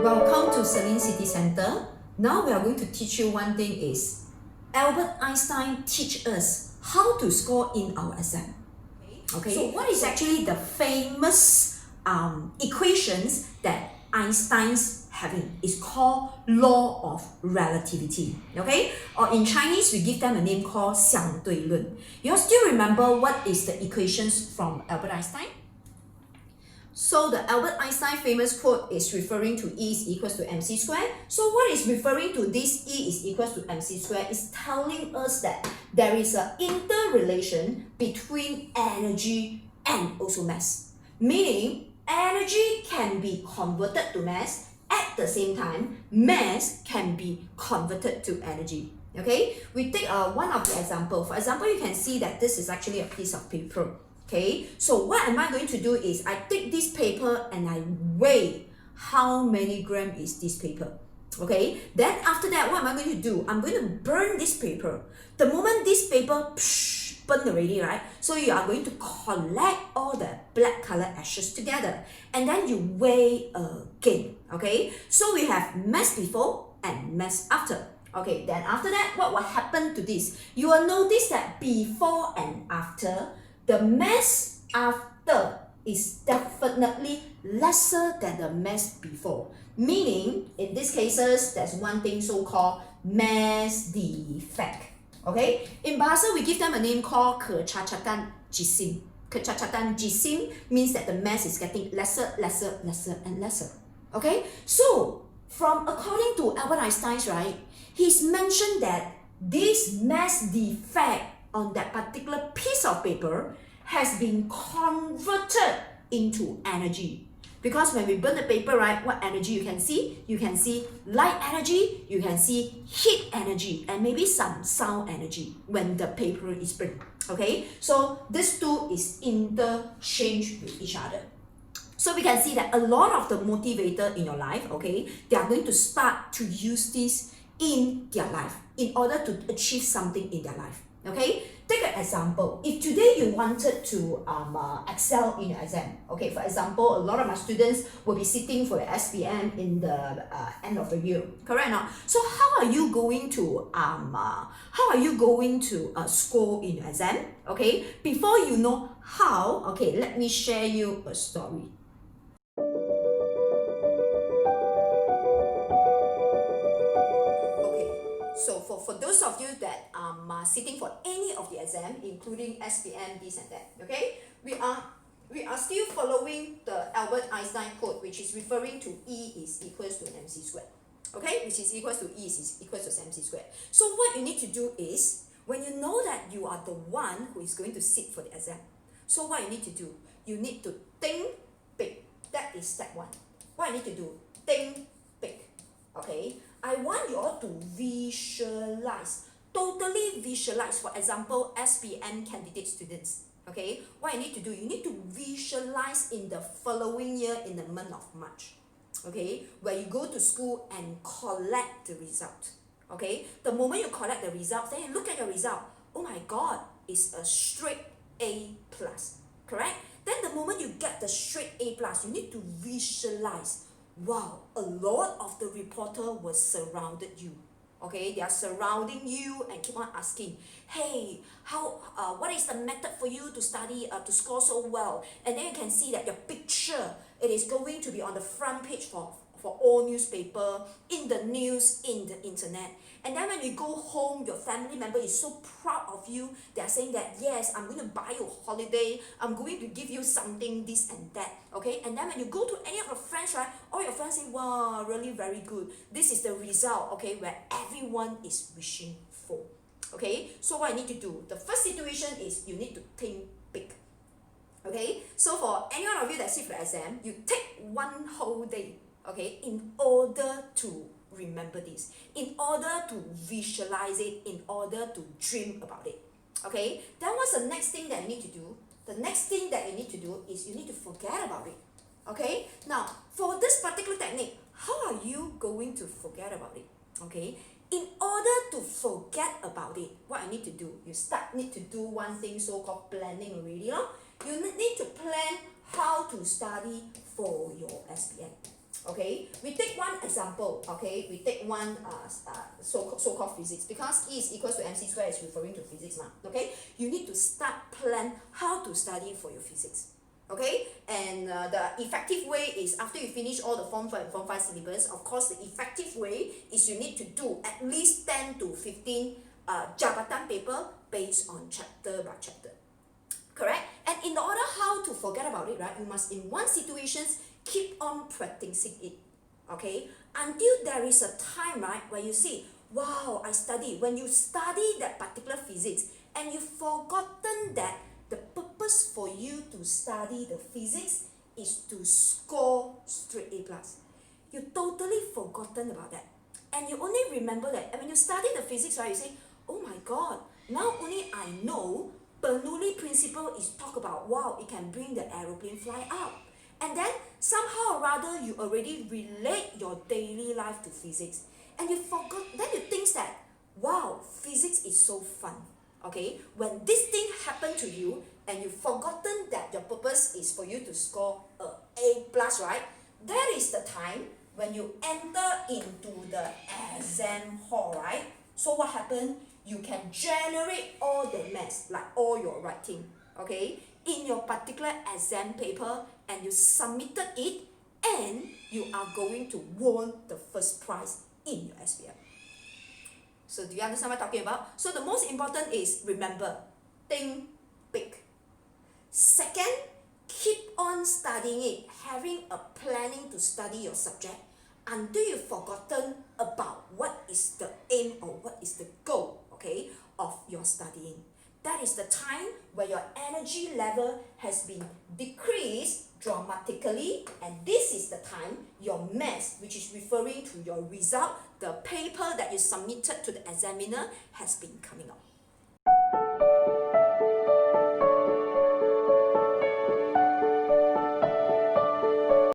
Welcome to Celine City Center. Now we are going to teach you one thing is Albert Einstein teach us how to score in our exam. Okay. So what is actually the famous equations that Einstein's having is called law of relativity. Okay. Or in Chinese we give them a name called 相对论. You all still remember what is the equations from Albert Einstein? So the Albert Einstein famous quote is referring to E is equals to mc squared. So what is referring to this E is equals to mc squared is telling us that there is an interrelation between energy and also mass. Meaning energy can be converted to mass, at the same time mass can be converted to energy. Okay, we take one of the example. For example, you can see that this is actually a piece of paper. Okay, so what am I going to do is I take this paper and I weigh how many gram is this paper. Okay, then after that, what am I going to do? I'm going to burn this paper. The moment this paper burn already, right? So you are going to collect all the black color ashes together and then you weigh again. Okay, so we have mass before and mass after. Okay, then after that, what will happen to this? You will notice that before and after, the mass after is definitely lesser than the mass before. Meaning, in these cases, there's one thing so-called mass defect. Okay? In Bahasa, we give them a name called kecacatan jisim. Kecacatan jisim means that the mass is getting lesser, lesser, lesser, and lesser. Okay? So, according to Albert Einstein, right, he's mentioned that this mass defect on that particular piece of paper has been converted into energy. Because when we burn the paper, right, what energy you can see? You can see light energy, you can see heat energy, and maybe some sound energy when the paper is burned. Okay, so these two is interchanged with each other. So we can see that a lot of the motivator in your life, okay, they are going to start to use this in their life in order to achieve something in their life. Okay, take an example. If today you wanted to excel in your exam, okay, for example, a lot of my students will be sitting for the SPM in the end of the year, correct or not? So how are you going to score in your exam? Okay, before you know how, okay, let me share you a story. So for those of you that are sitting for any of the exam, including SPM, this and that, okay, we are still following the Albert Einstein quote, which is referring to E is equals to mc squared, okay, which is equals to E is equals to mc squared. So what you need to do is, when you know that you are the one who is going to sit for the exam, so what you need to do, you need to think big. That is step one. What you need to do, think big, okay. I want you all to visualize, totally visualize. For example, SPM candidate students, okay? What you need to do, you need to visualize in the following year in the month of March, okay? Where you go to school and collect the result, okay? The moment you collect the results, then you look at your result, oh my God, it's a straight A+, correct? Then the moment you get the straight A+, you need to visualize, wow, a lot of the reporter was surrounded you. Okay, they are surrounding you and keep on asking, hey, what is the method for you to study to score so well? And then you can see that your picture, it is going to be on the front page for all newspaper, in the news, in the internet. And then when you go home, your family member is so proud of you. They are saying that, yes, I'm going to buy you a holiday. I'm going to give you something, this and that. Okay, and then when you go to any of your friends, right, all your friends say, wow, really very good. This is the result, okay, where everyone is wishing for. Okay, so what I need to do, the first situation is you need to think big. Okay, so for any one of you that sit for the exam, you take one whole day, okay, in order to remember this, in order to visualize it, in order to dream about it. Okay, then what's the next thing that you need to do? The next thing that you need to do is you need to forget about it. Okay, now for this particular technique, how are you going to forget about it? Okay, in order to forget about it, what I need to do, you need to do one thing so-called planning already. You need to plan how to study for your SPM. Okay, we take one example. Okay, we take one so-called physics, because E is equals to mc square is referring to physics now. Okay, you need to start plan how to study for your physics. Okay, and the effective way is after you finish all the form 4 and form 5 syllabus, of course the effective way is you need to do at least 10 to 15 jabatan paper based on chapter by chapter. Correct? And in order how to forget about it, right, you must in one situations keep on practicing it. Okay, until there is a time, right, where you see, wow, I study. When you study that particular physics and you've forgotten that the purpose for you to study the physics is to score straight A plus. You totally forgotten about that. And you only remember that. And when you study the physics, right, you say, oh my god, now only I know Bernoulli principle is talk about, wow, it can bring the aeroplane fly up. And then somehow or rather you already relate your daily life to physics. And you forgot, then you think that, wow, physics is so fun. Okay, when this thing happened to you and you've forgotten that your purpose is for you to score A plus, right? That is the time when you enter into the exam hall, right? So what happened? You can generate all the maths, like all your writing, okay, in your particular exam paper, and you submitted it, and you are going to win the first prize in your SPM. So do you understand what I'm talking about? So the most important is, remember, think big. Second, keep on studying it, having a planning to study your subject until you've forgotten about what is the aim or what is the goal, okay, of your studying. That is the time where your energy level has been decreased dramatically, and this is the time your maths, which is referring to your result, the paper that you submitted to the examiner, has been coming out.